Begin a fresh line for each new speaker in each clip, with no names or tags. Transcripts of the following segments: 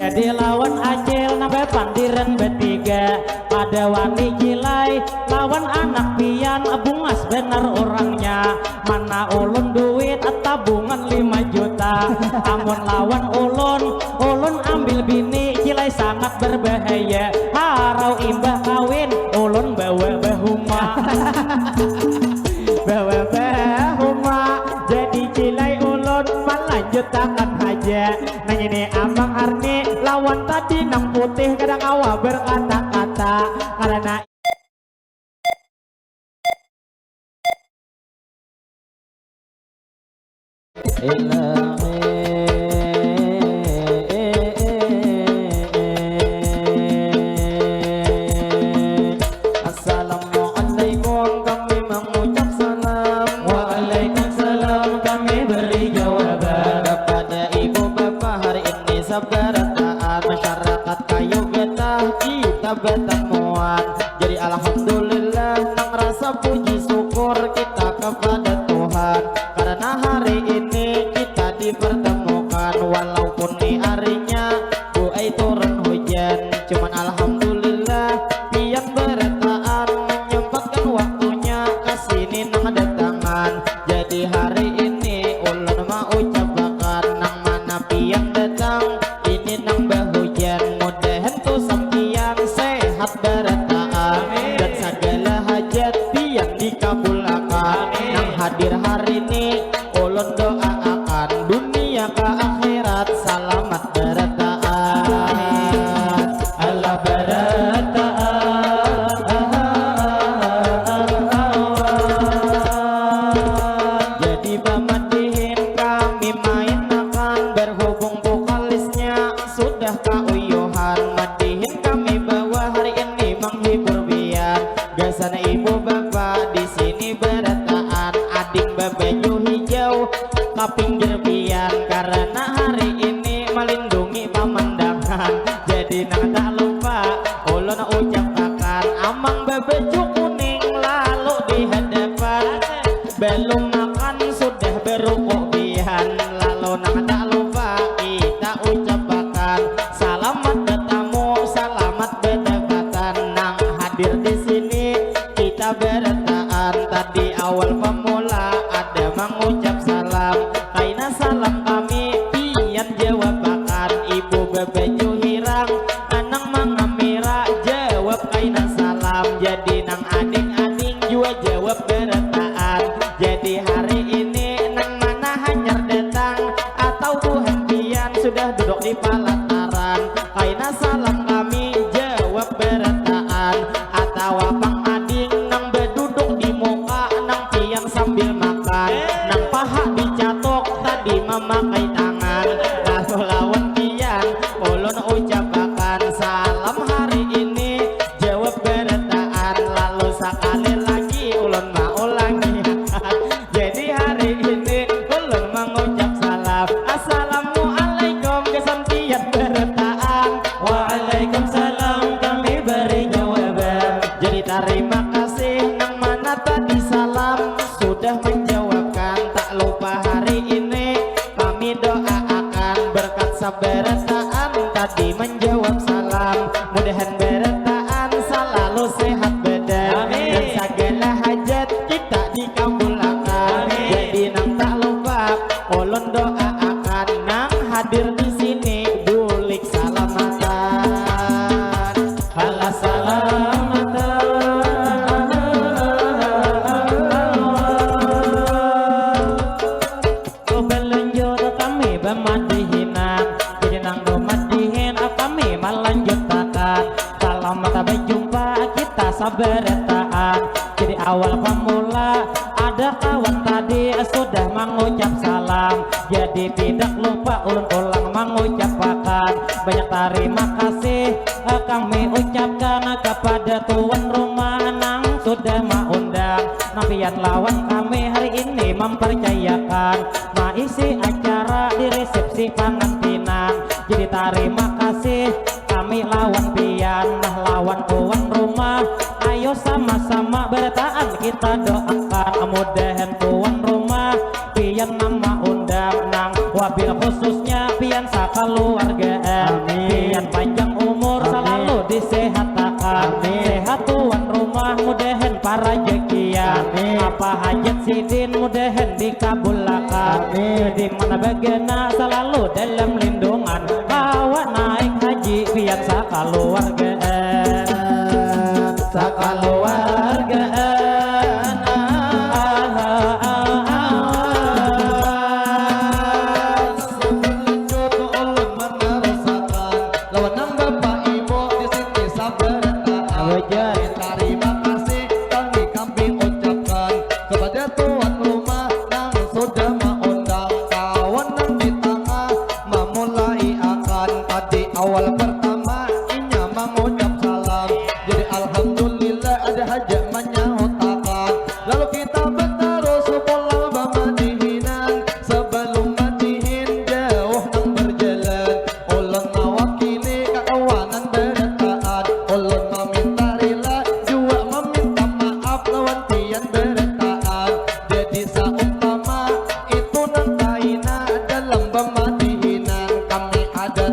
jadi lawan acil nabe pandiran bertiga ada wani jilai lawan anak pian bungas bener orangnya mana ulun duit tabungan 5 juta amun lawan ulun ambil bini jilai sangat berbahaya harau imbah kawin ulun bawa bahuma bawa bahuma jadi jilai ulun melanjutkan aja nanya nih abang Arni lawan tadi nang putih kadang awal berkata-kata karena
Assalamualaikum kami mengucap salam.
Waalaikumsalam kami beri jawaban
Kepada ibu bapak hari ini sabarataan masyarakat kayu getah kita bertemuan. Jadi alhamdulillah nang rasa puji syukur kita kepada Tuhan karena hari ini kita dipertemukan walaupun di harinya buai turun hujan cuman alhamdulillah pian berataan menyempatkan waktunya kesini nang datangan. Jadi hari ini ulun mau ucapkan nang mana pian datang ini nang bahujan mudahan tu sampian sehat berataan dan segala hajat pian dikabulkan nang hadir hari ini ulun doakan dunia ke akhirat selamat berataan
Allah berataan
jadi pamadihin kami main akan berhubung vokalisnya sudah kauyuhan madihin kami bawa hari ini menghibur biar gasan ibu bapak di sini berataan ading babaju hijau ke pinggir pian karena hari ini melindungi pemandangan jadi nang tak lupa ulun ucapkan amang babaju kuning lalu di hadapan belum makan sudah berukuk pian lalu nang tak lupa kita ucapkan selamat bertamu selamat berdapatan nang hadir di sini kita berataan tadi awal pemula ada mengucap salam kaina salam kami pian jawabakan ibu babaju hirang anang mangamira jawab kaina salam jadi nang ading-ading juga jawab berataan jadi hari ini nang mana hanyar datang atau Tuhan pian sudah duduk di pelataran kaina salam kami jawab berataan atau apang ading nang berduduk di muka nang pian sambil makan nang paha dicatok tadi memakai tangan lalu lawan pian ulun ucapkan salam hari ini jawab berataan lalu sekali lagi ulun mau ulangi jadi hari ini ulun mengucap salam assalamualaikum kesampian berataan
Waalaikumsalam kami beri jawaban
jadi terima kasih nang mana tadi salam sudah menjawabkan tak lupa hari ini kami doakan berkat sabarataan tadi menjawab salam mudahan berataan selalu sehat badan dan segala hajat kita dikabulkan jadi nang tak lupa ulun doakan nang hadir di sini bulik salamatan
Allah salamatan kau berlanjut kami bermadihinan jadi nang bermadihin kami melanjutkan salam mata berjumpa kita sabarataan jadi awal pemula ada kawan tadi sudah mengucap salam jadi tidak lupa ulun ulang mengucapkan banyak terima kasih kami ucapkan kepada tuan rumah nang sudah mengundang napian lawan kami hari ini mempercayakan maisi acara di resepsi pengantinan jadi terima kasih kami lawan pian nah lawan tuan rumah ayo sama-sama bertaan kita doakan mudahan tuan rumah pian nama undang nang wabil khususnya pian sakaluargaan Pian panjang umur selalu disehatkan. Sehat tuan rumah mudahan para jekian. Apa hajat sidin mudahan dikabulkan. Di mana bagena selalu dalam lindungan. Bawa naik haji pian sakaluargaan. Sakaluargaan.
Awal pertama inya mengucap salam. Jadi alhamdulillah ada hajat menyahutakan. Lalu kita berterus pulang bamadihinan. Sebelum madihin jauh nang berjalan. Ulun mewakili kawanan beretaan. Ulun meminta rela juga meminta maaf lawan tian beretaan. Jadi saumpama itu nang kaina dalam bamadihinan. Kami ada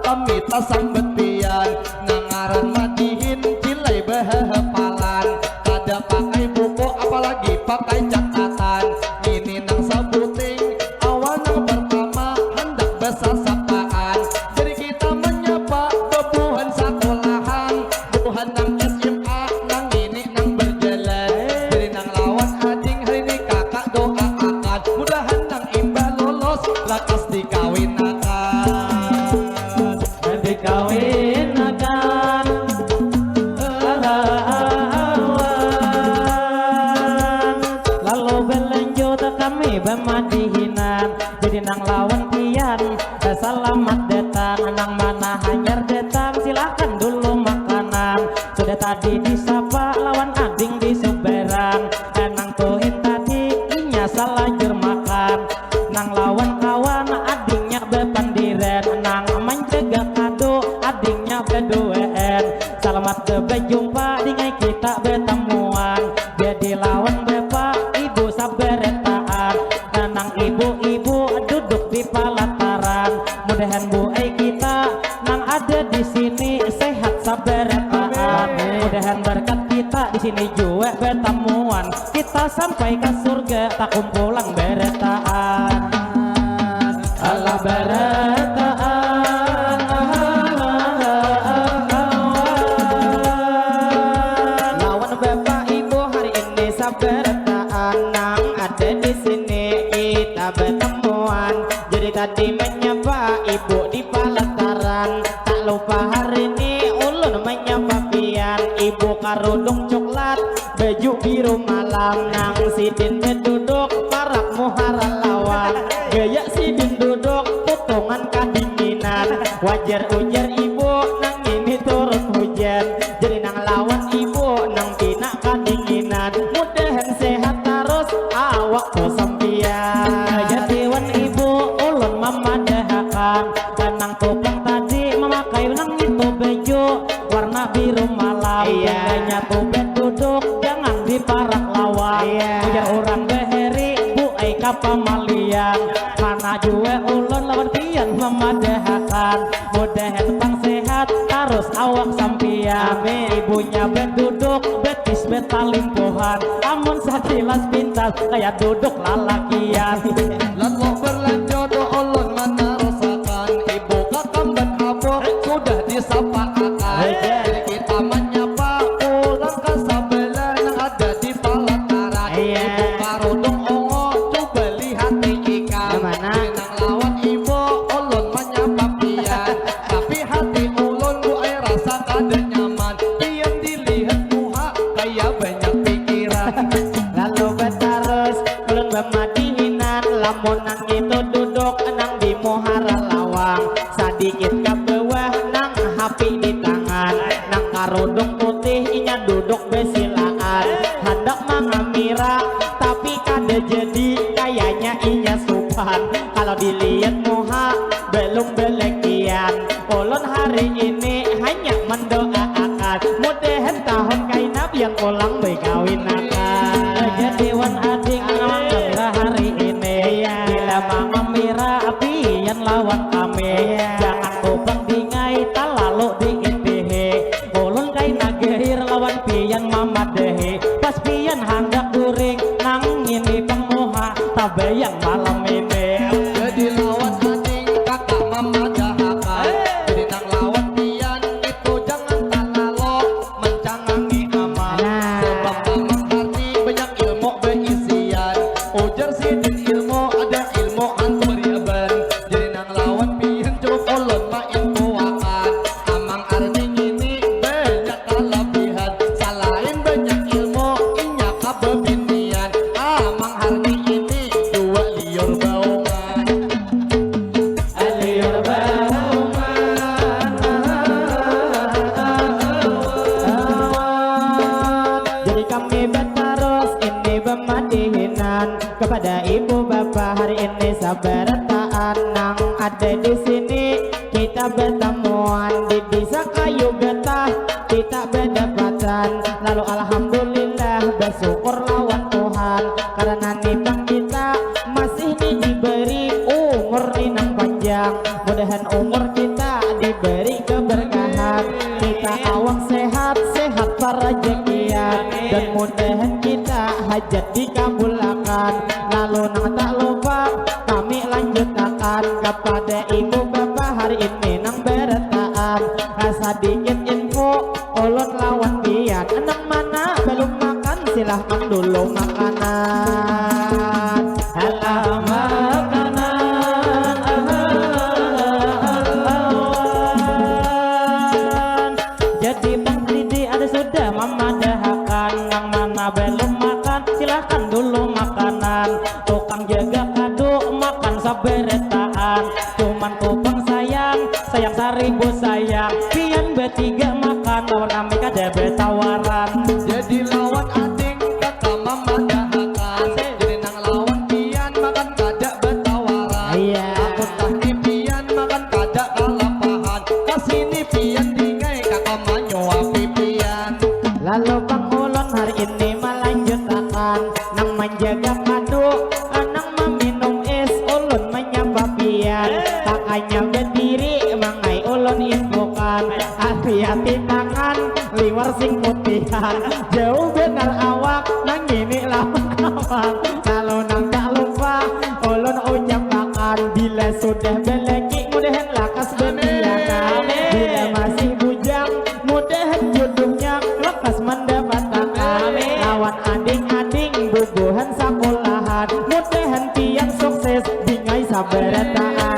kami tasang betian nangaran madihin cilai behapalan. Kada pakai buku apalagi pakai catatan. Ini nang sabuting awal nang pertama hendak besasapaan. Jadi kita menyapa bebuhan sekolahan. Bebuhan nang SMA nang ini nang berjalan. Jadi nang lawan ading hari ini kakak doa akan. Mudahan nang imbah lolos lakas dikawin
kawin akan lalu berlanjut kami bemadihinan. Jadi nang lawan pian selamat datang. Nang mana hanyar datang silakan dulu makanan. Sudah tadi disapa lawan ading di suberang. Nang tuhin tadi inya salajur makan. Nang lawan kawan adingnya bepandiran. Nang mencegah adingnya berduaan. Selamat berjumpa dengan kita bertemuan. Jadi lawan bapak ibu saberetaan. Nang ibu-ibu duduk di pelataran. Mudahan bu kita nang ada di sini sehat saberetaan. Mudahan berkat kita di sini juga bertemuan. Kita sampai ke surga tak kumpulang beretaan. Allah beretaan. Bertaan nang ada di sini kita bertemuan. Jadi tadi menyapa ibu di pelataran. Tak lupa hari ini ulun menyapa pian. Ibu karudung coklat baju biru malam. Nang sidin berduduk parak muhara lawan. Gaya sidin duduk potongan kadinginan. Wajar ujar ibu nang ini turun hujan. Jadi nang lawan ibu nang tina kadinginan. Mudahan sehat terus awak sampian. Jadi wan ibu ulun memadahakan. Dan nang topeng tadi memakai nang itu baju warna biru malam. Gayanya tuh duduk jangan di parak lawan. Ujar orang beheri bu kapamalian. Mana juga ulun lawan pian memadahakan. Mudahan tepang sehat terus awak sampian. Ibunya berduduk betis betalimpuhan. Amun sakilas pintas kayak duduk lalakian.
Lalu berlanjut ulun mana rasakan. Ibu kakak berhabur sudah disapa akan. Jadi kita menyapa ulang ke sebelah yang ada di pelataran. Ibu karudung ongo coba lihat ikan. Nang lawan ibu ulun menyapa pian. Tapi hati ulun bu ay rasa kada nyaman. Pian dilihat muha kayak banyak pikiran.
Lalu bertarus ulun bemadihinan. Lamun nang itu duduk nang di muhara lawang. Sedikit ke bawah nang hapi di tangan. Nang karudung putih inya duduk besilaan. Hendak mengamira tapi kada jadi. Kayaknya inya supan. Kalau dilihat muha belum belekian. Ulun hari ini hanya mendoakan. Mudahan tahun kainap yang pulang berkawin akan. Jadi wan ading mengira hari ini. Bila mama mira pian lawan kami. Jangan kupang dingin
sabarataan nang ada di sini kita bertemuan di desa kayu getah kita berdapatan lalu alhamdulillah bersyukur lawan Tuhan karena nipang kita masih diberi umur inang panjang mudahan umur kita diberi keberkahan kita awang sehat-sehat para rezekian dan mudahan kita hajat dikabulkan lalu nang tak lupa kami lanjutkan kepada ibu bapak hari ini nang berataan sedikit info ulun lawan pian anak mana belum makan silahkan dulu makanan
jadi Bang Didi ada sudah mama dahakan yang mana belum makan silahkan dulu makanan tukang jaga kado makan saberetaan cuman kupang sayang seribu sayang pian bertiga makan lawan kami kada bertawaran
Jadi lawan ading kata mama dahakan jadi nang lawan pian makan kada bertawaran aku tah ni pian makan kada kalapahan kasini pian dingai kakak manyo api pian
lalu Bang Ulun hari ini melanjutkan nang menjaga kado nang meminum es ulun menyapa pian kakaknya berdiri mangai ulun infokan hati-hati tangan liwar sing putihan jauh benar awak nang ini lawan kawan kalau nang tak lupa ulun ucapkan bila sudah beleki mudahan lakas berpiangan bila masih bujang mudahan jodohnya lekas mendapatkan lawan ading-ading bubuhan sekolahan mudahan pian sukses dingai sabarataan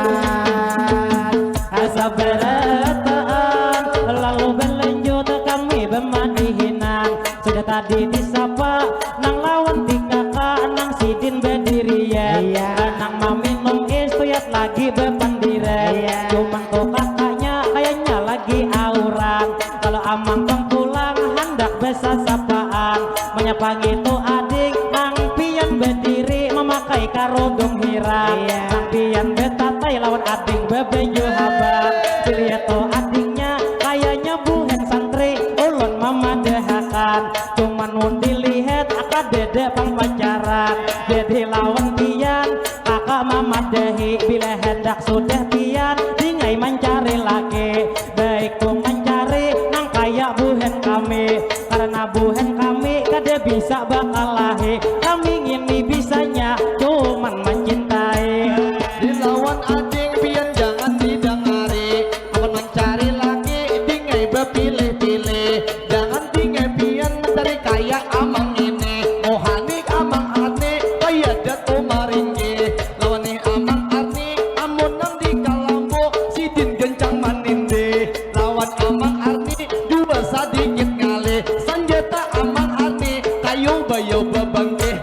lalu berlanjut kami bermadihinan sudah tadi disapa nang lawan tiga nang sidin berdirian nang meminum es tuyat lagi berpandirian cuman tuh kakaknya kayaknya lagi auran kalau amang bang pulang hendak bersasapaan menyapa gitu adik nang pian berdiri memakai karodong hirang nang pian betatai lawan adik bebeju habang dilihat tuh adiknya kayaknya bukan santri ulun mama dehakan cuman mun dilihat akad dede pang pacaran jadi lawan pian kakak mama dehi bila hendak sudah pian dingai mencari laki baik tuh mencari nang kayak buhen kami karena buhen kami kada bisa bakal lahi kami ini bisanya cuman mencintai
di lawan ading pian jangan didengari akan mencari lagi dingai berpilih-pilih jangan dingai pian mencari kaya amang ini mohani amang arni kaya dato maringgi lawan ni amang arni amun nang di kalambo sidin gencang manindi lawan amang arni dua sadikit ngali sanjata amang arni kayu bayo babangke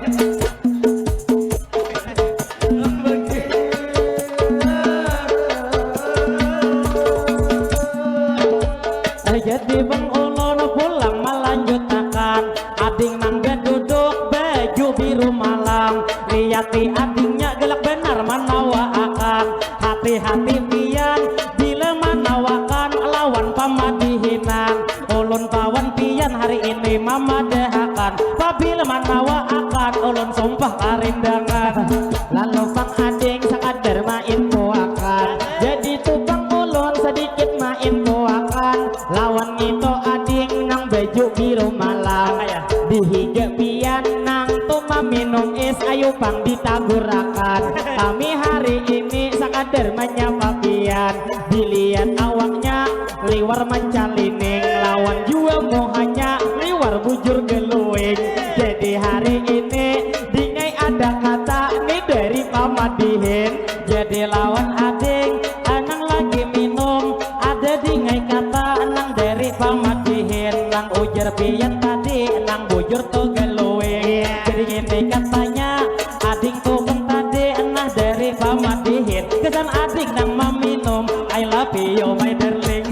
jadi Bang Ulun pulang melanjutkan ading nang duduk baju biru malam liati adingnya gelak benar manawa akan hati-hati pian bila manawakan lawan pamadihinan ulun pawan pian hari ini mama dehakan pabila manawa akan ulun sumpah karindangan
lalu Bang ading sakadar main puakan jadi tuh Bang Ulun sedikit main puakan lawan itu ading nang baju biru malam dihiga pian nang tuh minum es ayo Bang ditagurakan kami hari ini sakadar menyapa pian dilihat awaknya liwar mencalining lawan jua mohanya liwar bujur geluing jadi hari ini dingai ada kata nih dari pamadihin jadi lawan ading anang lagi minum ada dingai kata nang dari pamadihin nang ujar pian tadi nang bujur tuh geluing jadi ini katanya ading tuh tadi nah dari pamadihin kesan adik nang meminum I love you my darling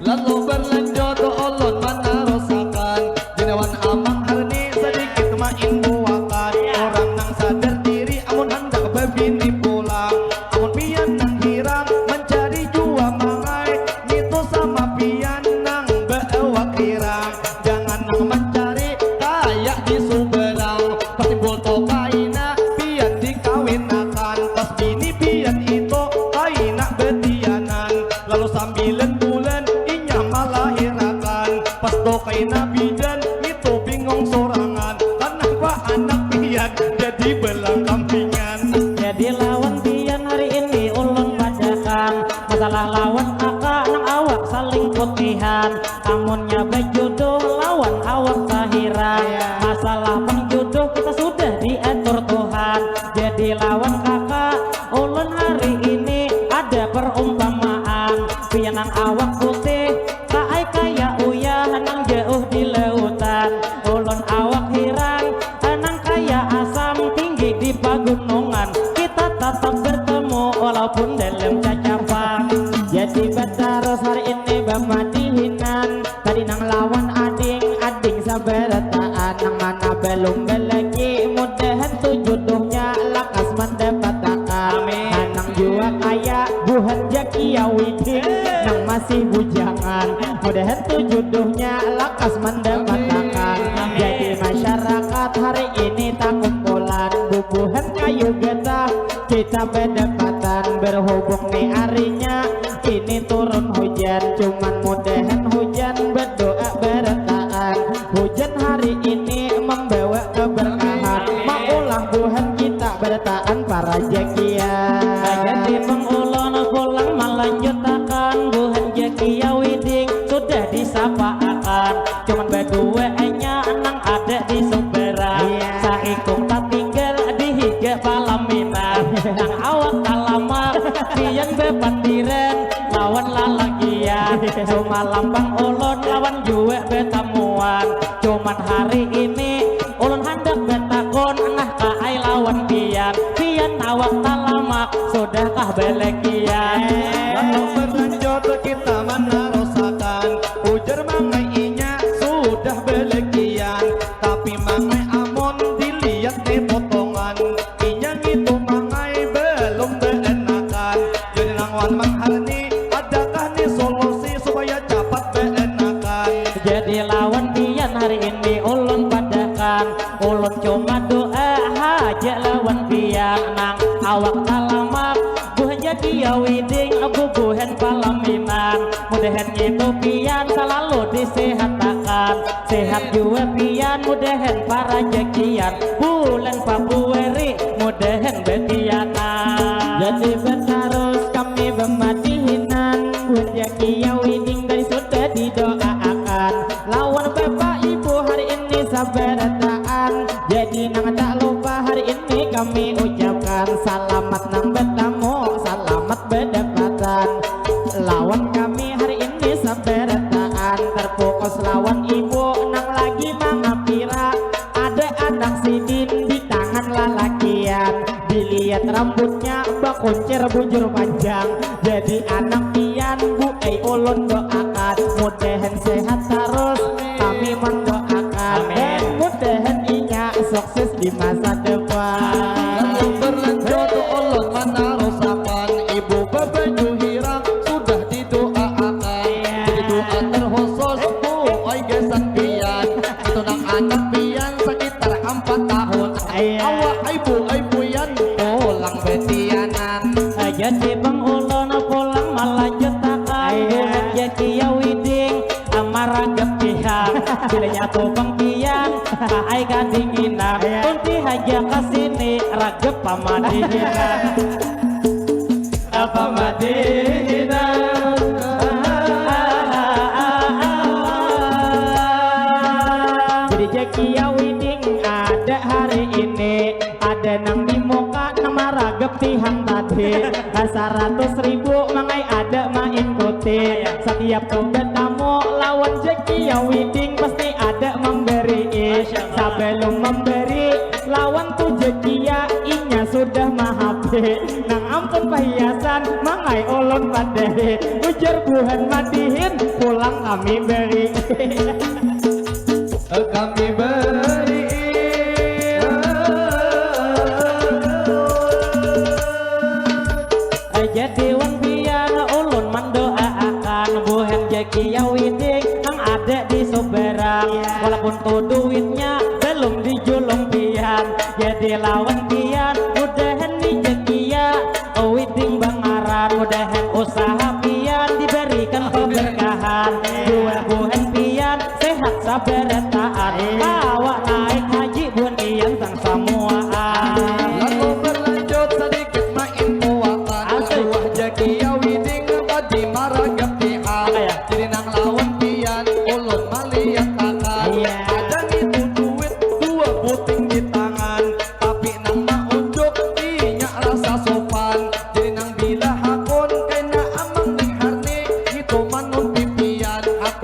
lalu berlanjut ulun menerusakan jenawan amang harni sedikit main buakan orang nang sadar diri amun hendak berbini pulang 9 bulan inya melahirakan. Pas tokai nabi dan itu bingung sorangan. Kenapa anak pian jadi belang kambingan?
Jadi lawan pian hari ini ulun padakan. Masalah lawan kakak nang awak saling putihan. Amunnya bejodoh lawan awak tahiran. Masalah pengjodoh kita sudah diatur Tuhan. Jadi lawan kakak ulun hari ini ada perumpamaan. Pian nang awak putih kaai kaya uyah nang jauh di lautan. Ulun awak hirang nang kaya asam tinggi di pagunungan. Kita tetap bertemu walaupun dalam cacapan. Jadi terus hari ini bamadihinan. Tadi nang lawan ading sabarataan. Nang mana belum belagi mudahan tuh jodohnya lakas mendapatkan. Nang jua kaya buhan jaki awidin. Nang masih bujangan mudahan tuh jodohnya lakas mendapatkan. Jadi masyarakat hari ini tak kumpulan bubuhan kayu getah. Kita berdapatan berhubung nih harinya ini turun hujan. Cuman mudahan hujan berdoa bertaan. Hujan hari ini membawa keberkahan. Maulah Tuhan kita bertaan para jakian. Jadi pengulon pulang melanjutkan. Buhan jakia widing sudah disapa akan. Cuman berdua nya nang ada di Sumberang. Saikung tak tinggal di higa palaminan. Nang awak talamak pian bepandiren lawan lalagian. Cuma lambang ulun lawan juwe betamuan. Cuman hari ini ulun hendak betakon nah kaai lawan pian. Pian awak talamak sudahkah belekian?
Lalu berlanjut kita menerusakan. Ujar mangai inya sudah belekian. Tapi mangai amun dilihat nih potongan. Inya gitu mangai belum beenakan. Jadi nangwan mangharni adakah nih solusi supaya cepat beenakan?
Jadi lawan pian hari ini ulun padakan. Ulun cuma doa haja lawan pian nang awak talamak. Buhan jadi widing bubuhan palaminan. Mudahan itu pian selalu disehatakan. Sehat juga pian mudahan para jakian. Bulan Februari mudahan betianan. Jadi terus kami bematihinan. Buhan jakia widing dari sudah didoakan. Lawan bapak ibu hari ini sabarataan. Jadi nang tak lupa hari ini kami ucapkan. Selamat nang bertemu, selamat berdapatan. Lawan kami hari ini sabarataan. Terfokus lawan ibu nang lagi mangapira. Ada anak sidin di tangan lalakian. Dilihat rambutnya bakuncir bujur panjang. Jadi anak pian bu ulun doakan. Mudahan sehat terus kami mendoakan. Dan mudahan inya sukses di masa depan.
Lalu berlanjut ulun menerusakan. Ibu babaju hirang sudah didoakan. Jadi doa terkhusus bu oi gesan pian. Itu nang anak pian sekitar 4 tahun. Awak ibu pian pulang betianan.
Jadi pengulon pulang melanjutkan. Bulan jakia widing amara gepihang. Bilanya tuh pengkian kaai kadinginan. Kunti haja kesini ragep pamadihinan. Pamadihinan. Jadi jakia widing ada hari ini. Ada nang di muka nang maragep tihan tadi. 100.000 mangai ada main kuti. Setiap tobat tamu lawan jakia widing pasti ada memberi. Sebelum memberi lawan tuh jakia inya sudah mahabe. Nang ampun perhiasan mangai ulun padahe. Ujar buhan madihin pulang kami beri.
Kami beri.
Jadi wan pian ulun mendoakan. Buhan jakia widing nang ada di Sumberang. Walaupun tuh duitnya belum dijulung pian. Jadi lawan pian mudahan di jakia widing bangaran. Mudahan usaha pian diberi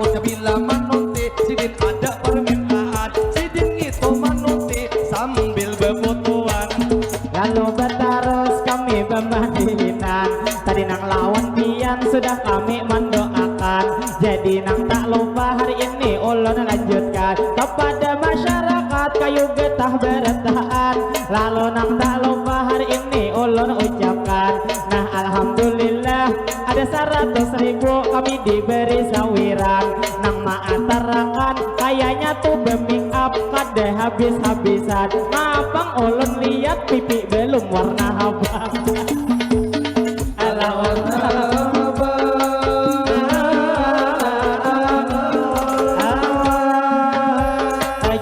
takutnya bila menuti sidin ada permintaan, sidin itu menuti sambil berfotoan.
Lalu berterus kami bermadinan, tadi nang lawan pian sudah kami mendoakan. Jadi nang tak lupa hari ini ulun lanjutkan kepada masyarakat kayu getah bertahan. Lalu nang tak lupa hari ini ulun ucapkan, nah alhamdulillah ada 100.000 kami diberi sawiran. Nang maatarakan kayaknya tuh be-make up kada habis-habisan. Mapang ulun lihat pipi belum warna abang.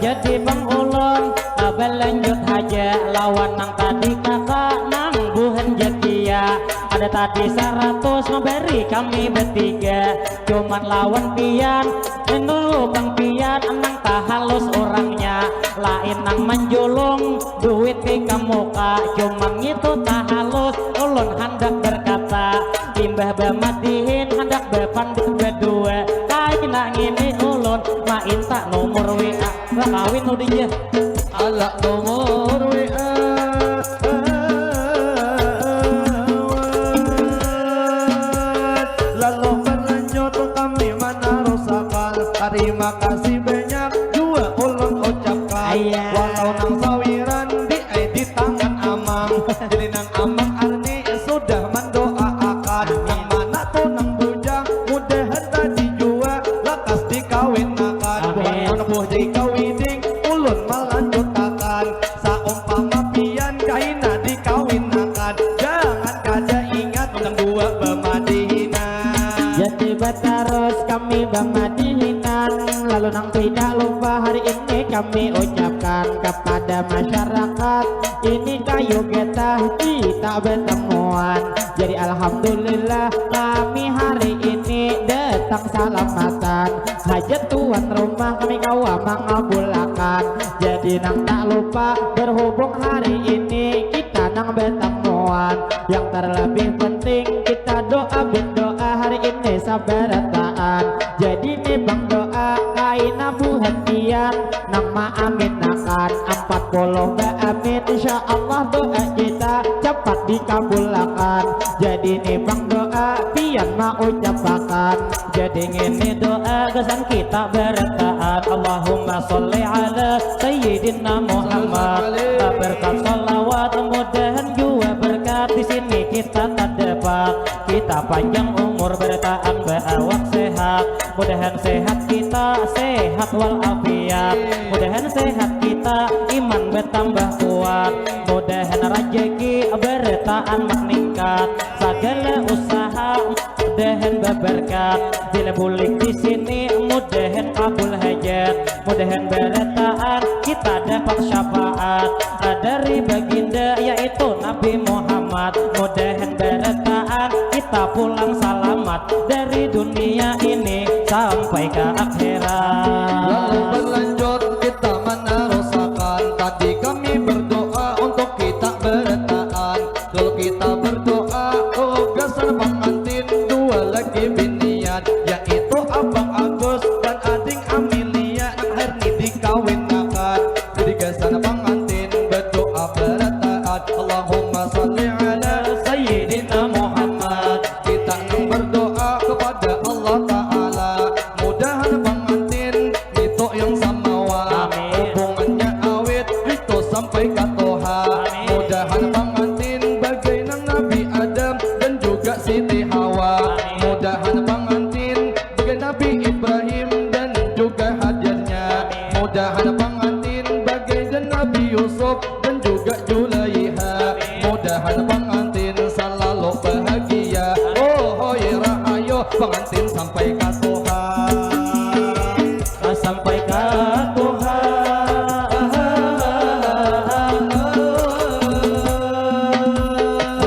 Jadi bang ulun berlanjut aja lawan nang tadi kakak nang buhan jakia. Ada tadi 100 memberi kami bertiga, cuman lawan pian dulu bang pian nang tak halus orangnya, lain nang menjulung duit ke muka, cuman itu tak halus. Ulun hendak berkata timbah bemadihin hendak bepandit berdua, kayak ngini ulun main tak nomor WA lah kawin udah dia
Ala nomor WA lalu berlanjut kami meneruskan. Terima kasih banyak juga ulun ucapkan. Walau nang sawiran di tangan amang, jadi nang amang arni sudah mendoakan. Nang mana tuh nang bujang mudahan tadi jua lekas dikawinakan. Bukan anak buah jadi kawiding ulun melanjutakan. Saumpama pian kaina dikawinakan, jangan kaja ingat nang dua bemadihinan.
Jadi berterus kami bermadihinan, lalu nang tidak lupa hari ini kami ucapkan kepada masyarakat ini kayu getah kita bertemuan. Jadi alhamdulillah kami hari ini datang salamatan, hajat tuan rumah kami kawa mengabulkan. Jadi nang tak lupa berhubung hari ini kita nang bertemuan, yang terlebih penting kita doa berdoa hari ini sabarataan. Jadi nih bang doa kaina buhan pian nang maaminakan 40 amin, insya Allah doa kita cepat dikabulkan. Jadi nih bang doa pian mau ucapakan,
jadi ngini doa kesan kita bertaat. Allahumma sholli ala sayyidina Muhammad, berkat salawat mudahan juga berkat di sini kita tak dapat. Kita panjang umur bertahan berawak sehat, mudahan sehat kita sehat walafiat, mudahan sehat kita iman bertambah kuat, mudahan rezeki bertahan meningkat, segala usaha mudahan berberkat, bila bulik di sini mudahan kabul hajat, mudahan bertahan kita dapat syafaat dari baginda yaitu Nabi Muhammad, mudahan bertahan kita pulang selamat dari dunia ini sampai ke akhirat.
Lalu berlanjut kita meneruskan. Tadi kami berdoa untuk kita bertahan, lalu kita berdoa tugasan pengantin dua lagi binian, yaitu Abang Agus dan Ading Amelia yang hari dikawinkan. Jadi kesana pengantin berdoa bertahan. Allahumma sholli ala sayyidina Muhammad. Kita nang berdoa kepada Allah Ta'ala, mudahan pengantin itu yang samawa, hubungannya awet itu sampai ke Tuhan. Mudahan pengantin bagai nang Nabi Adam dan juga Siti Hawa. Mudahan pengantin bagai Nabi Ibrahim dan juga hadirnya. Mudahan pengantin bagai dan Nabi Yusuf dan juga Julaiha. Mudahan pengantin selalu bahagia. Oh ya rahayu pengantin sampai ke Tuhan.
Sampai ke Tuhan.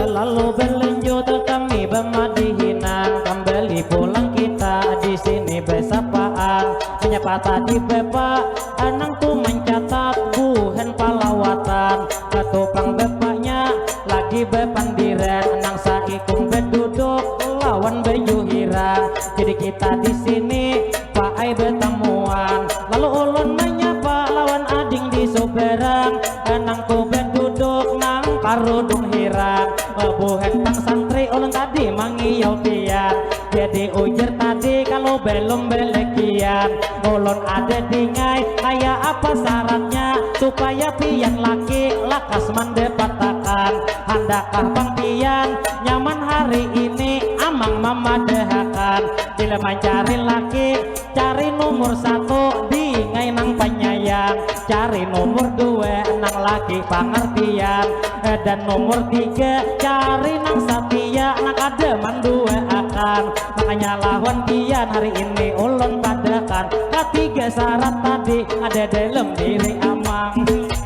Lalu berlanjut kami bermadihinan, kembali pulang kita di sini bersapaan, menyapa tadi bapak anang tuh mencatat buhan palawatan, ketupang bapaknya lagi bepandiran, nang saikung berduduk lawan baju hira. Jadi kita di sini Pak ai bertemuan. Lalu ulun menyapa lawan ading di soberang, nangku berduduk nang karudung hirang. Buhen tang santri ulun tadi mangiyau pian, jadi ujar tadi kalau belum belekian. Ulun ada dingai kayak apa syaratnya supaya pian laki lakas mendepatakan. Handakah bang pian nyaman hari ini amang mama dehakan. Bila mencari laki cari nomor 1 dingai nang penyayang, cari nomor 2 nang laki pengertian, dan nomor 3 cari nang setia nang ada mandua akan. Makanya lawan pian hari ini ulun padakan, ketiga syarat tadi ada dalam diri amang.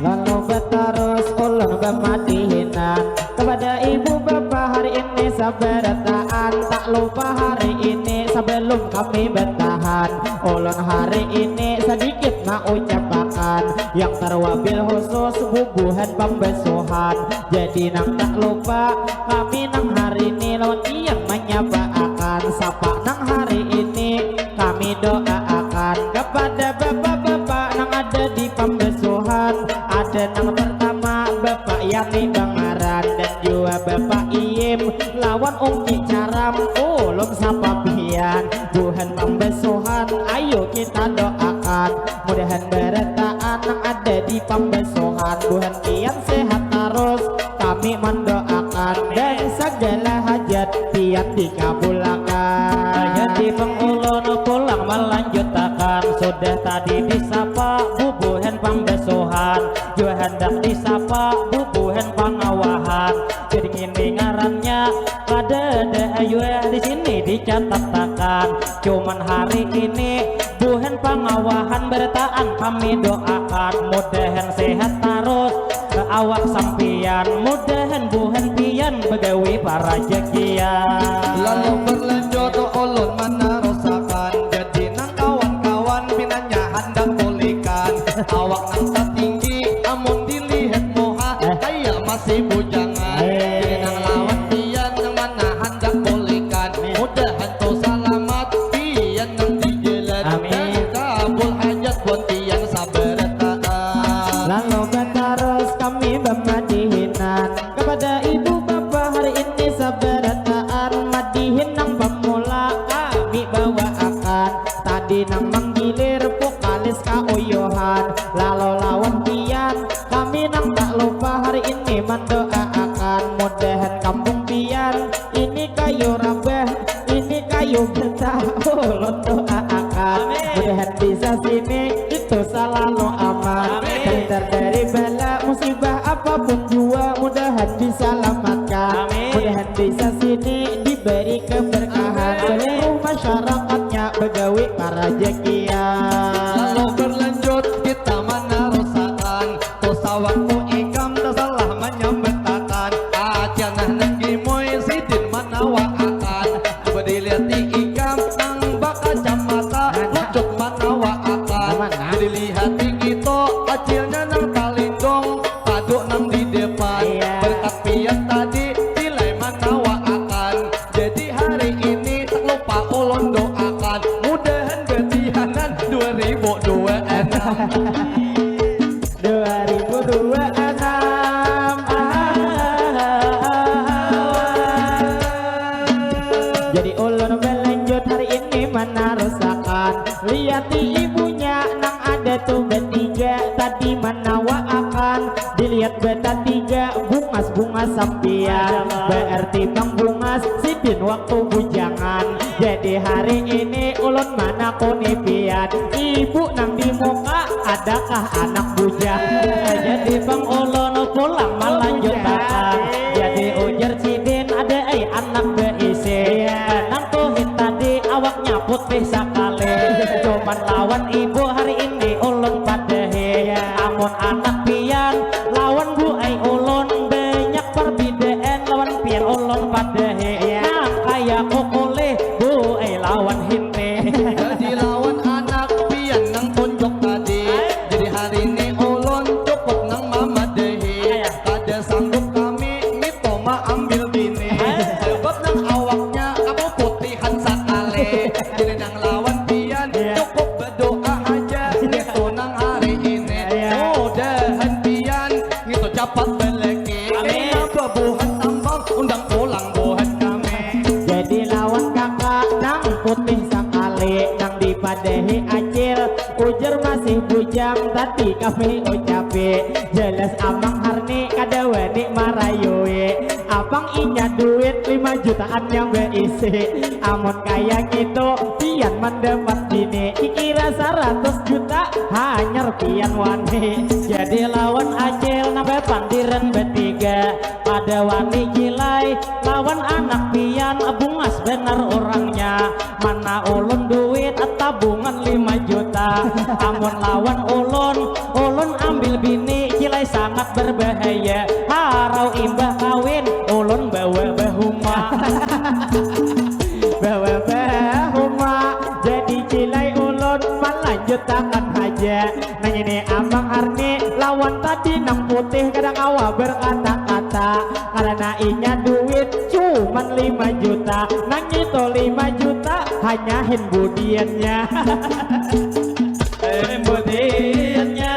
Lalu berterus ulun bermatihinan kepada ibu bapak hari ini sabarataan. Tak lupa hari ini sebelum kami bertahan, ulun hari ini sedikit nak ucapakan yang terwabil khusus bubuhan pembesuhan. Jadi nang tak lupa kami nang hari ini lawan yang menyapa akan. Sapa nang hari ini kami doa akan kepada bapak-bapak nang ada di pembesuhan. Ada nang pertama Bapak Yani Bangaran dan juga Bapak Iem lawan Ungki Caram. Ulun sapa pian buhan pembesuhan, ayo kita doakan mudahan beretaan nang ada di pembesuhan. Buhan pian sehat terus kami mendoakan, dan segala hajat pian dikabulkan.
Jadi pengulun pulang melanjutkan, sudah tadi disapa bubuhan pembesuhan, juga hendak disapa bubuhan pengawahan. Jadi ini ngarannya pada ayu di sini dicatatkan. Cuman hari ini buhan pengawahan bertaan kami doakan mudahan sehat terus awak sampian, mudahan buhan pian begawi para jekian.
Lalu berlanjut ulun menerusakan, jadi nang kawan-kawan pinanya hendak pulihkan. Awak nang tertinggi amun dilihat moha kayak masih bujangan. Jadi nang lawan pian yang mana hendak pulihkan, mudahan tu selamat pian nang dijelat.
Amin.
Kabul hajat buat pian sabarataan.
Lalu berterus kami bermadihinan kepada ibu bapak hari ini sabarataan. Madihin nang pemula kami bawa akan, tadi nang menggilir vokalis kauyohan. Lalu lawan pian kami nang tak lupa hari ini mendoakan mudahan kampung pian ini kayu rabah, ini kayu betah. Ulun doakan mudahan bisa sini itu selalu aman, terhindar dari bala musibah apapun jua mudahan diselamatkan. Mudahan bisa sini diberi keberkahan, seluruh masyarakatnya begawi para jekian.
Lalu berlanjut kita menerusakan, tosawanku ikam tak salah menyambetakan. Acanah nenggi moy sidin menawaakan, berdilihat ikam nang baka camata lucut menawaakan. Dilihat gitu kecilnya nang talindong paduk nang di depan. Berkat pian tadi nilai menawaakan, jadi hari ini tak lupa ulun doakan mudahan betihanan
2026. Jadi ulun berlanjut hari ini menerusakan, lihati ibunya nang ada tuh bertiga tadi menawaakan. Dilihat beta tiga bungas-bungas sampian, berarti bang bungas sidin waktu bujangan. Jadi hari ini ulun mana konipian, ibu nang di muka adakah anak bujang.
Jadi bang ulun pulang melanjutkan, jadi ujar sidin ada anak beisi. Nang tuhit tadi awaknya putih sekali, cuman lawan ibu hari ini ulun padahi. Amun anak pian lawan bu ai ulun banyak perbedaan, lawan pian ulun padahi. Nang kaya kokole bu ai lawan hinte.
Jadi lawan anak pian nang tunjuk tadi, jadi hari ini ulun cukup nang mama dehi. Kada sanggup kami mitoma ambil bini, sebab nang awaknya kamu putihan sakale. Jadi nang lawan pian cukup
memadehi acil, ujar masih bujang tadi kami ucapi. Jelas amang harni kada wani marayoe, abang inya duit 5 jutaan yang berisi. Amun kaya gitu pian mendapat bini, kira 100 juta hanya pian wani. Jadi lawan acil nambah pandiran bertiga, pada wani gilai lawan anak pian bungas benar orangnya. Mana ulun duit tabungan 5 juta, amun lawan ulun ambil bini gilai sangat berbahaya. Harau imbah kawin ulun bawa bahuma bawa bahuma, jadi gilai ulun melanjutkan aja. Nang ini amang harni lawan tadi nang putih kadang awa berkata-kata, karena inya duit cuman 5 juta, nang itu 5 juta hanya budiannya budiannya.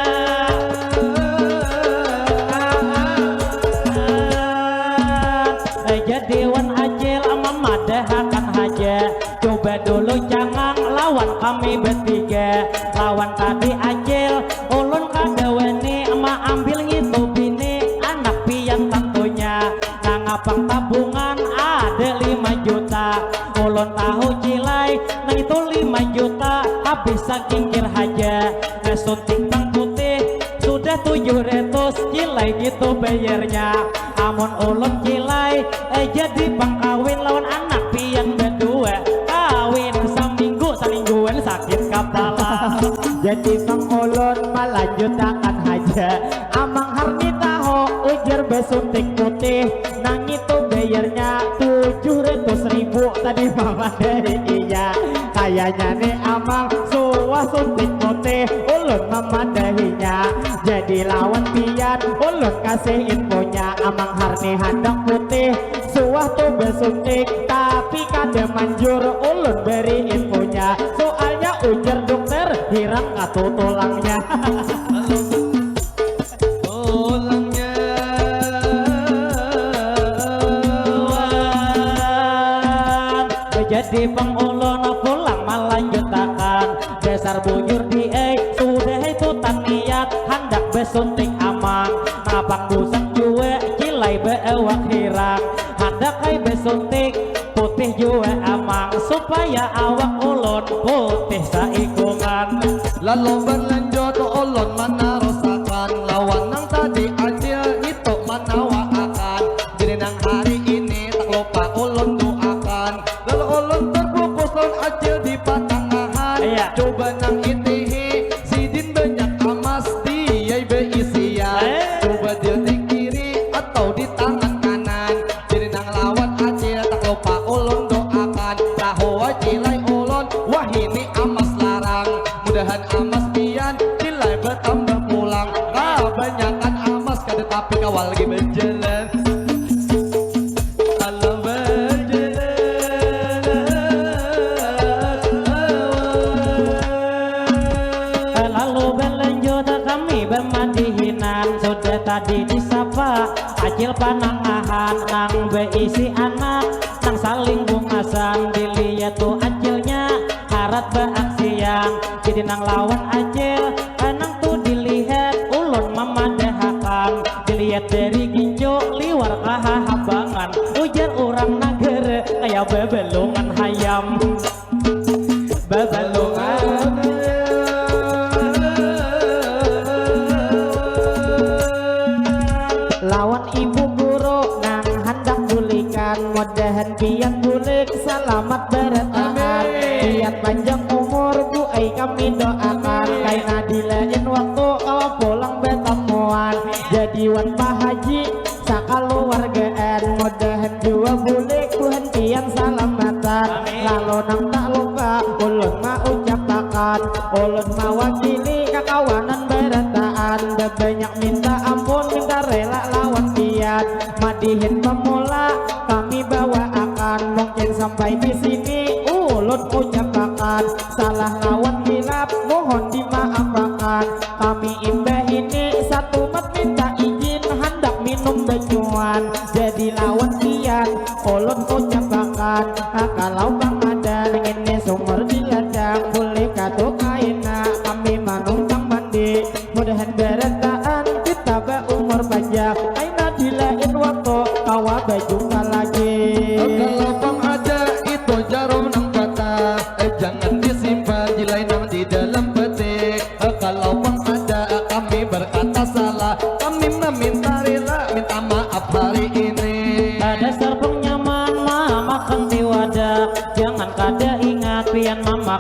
Jadi wan acil memadahakan haja, coba dulu jangan lawan kami bertiga. Lawan tadi acil ulun kada wani emak ambil ngitu bini anak pian tentunya. Nang abang tabungan ada 5 juta, ulun tahu cilai nang itu 5 juta habis saking kir haja. Suntik bang putih sudah 700 cilai gitu bayarnya. Amun ulun cilai jadi bang kawin lawan anak pian berdua, kawin samingguan sakit kepala. Jadi bang ulun melanjutkan aja, amang harni tahu ujar besuntik putih, nang itu bayarnya 700.000 tadi mama dari iya. Kayaknya nih amang suah suntik putih ulun memadahinya, jadi lawan pian ulun kasih infonya. Amang harni handang putih suah tuh besuntik tapi kada manjur ulun beri infonya, soalnya ujar dokter hirang atau tulangnya
tulangnya.
Jadi bang ulun pulang melanjutkan, dasar bujur di sudah itu tan niat hendak besuntik amang. Abang busak jua cilai beewak hirang, hendak kai besuntik putih jua amang, supaya awak ulun putih saikungan.
Lalu berlanjut ulun mana rasakan, lawan nang tadi acil itu manawa akan. Jadi nang hari ini tak lupa ulun doakan, lalu ulun terbungkus lawan acil di patangahan. Coba nang itihi sidin banyak amas dia beisian, coba dia di kiri atau di tangan kanan. Jadi nang lawan acil tak lupa ulun doakan, tahu acilai ulun wah ini amas larang, mudahan amas pian cilai bertambah pulang. Banyakan amas kada tapi kawal lagi berjalan. Alam berjalan.
Lalu berlanjut kami bermadihinan, sudah tadi disapa acil panangahan, nang beisi anak nang saling bungasan. Dilihat tuh acilnya harat beaksian, jadi nang lawan acil nang tuh dilihat ulun memadahakan. Dilihat dari ginjo liwar kahabangan, ujar orang negara kayak bebelungan hayam bebelungan. Lawan ibu guru nang hendak bulikan, mudahan pian bulik selamat bertahan. Pian panjang umur bu kami doakan, kaina dilain waktu kau pulang betemuan. Jadi wan Pak Haji sakaluargaan, mudahan dua bulik Tuhan pian salamatan. Lalu nang tak lupa ulun ma ucapakan, ulun mawakili kakawanan berataan. Banyak minta ampun minta rela lawan pian, madihin pemula kami bawa akan. Mungkin sampai di sini ulun ucapakan, salah lawan hilap mohon dimaafkan. Kami imbah ini satu mat minta izin hendak minum becuan, jadi lawan pian ulun ucapakan. Kalau bang ada ini sumur di ladang boleh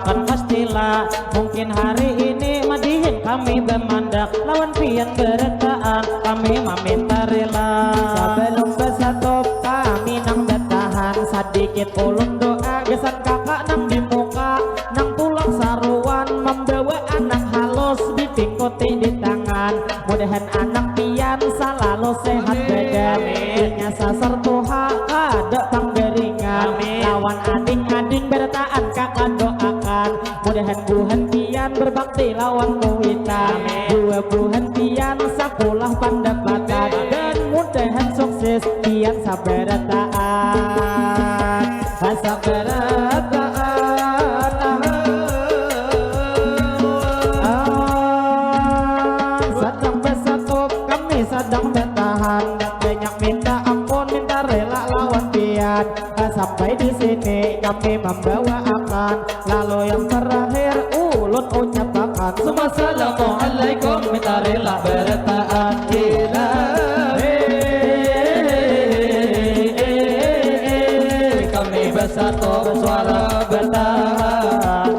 akan pastilah. Mungkin hari ini Madihin kami bermandak, lawan pian beretaan kami meminta rela.
Sebelum bersatu kami nang bertahan, sedikit ulun doa gesan kakak nang di muka, nang tulang saruan membawa anak halus dipingkuti di tangan. Mudahan anak pian selalu sehat badan, punya sasar tuha kada panggeringan. Lawan ading-ading bertaan kakak doakan, mudahan buhan pian berbakti lawan kuitan. Dua buhan pian sakulah pandapatan, dan mudahan sukses pian saberataan. Sedang bersatu kami sedang bertahan, banyak minta ampun minta rela lawan pian. Sampai di sini kami membawa akan, lalu yang terakhir ulun ucapkan
Assalamualaikum minta rela bertaan kami bersatu bersuara bertahan.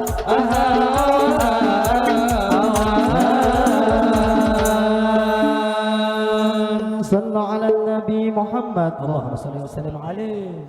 Sallallahu ala Nabi Muhammad.
Allahumma shalli wa sallim alaihi.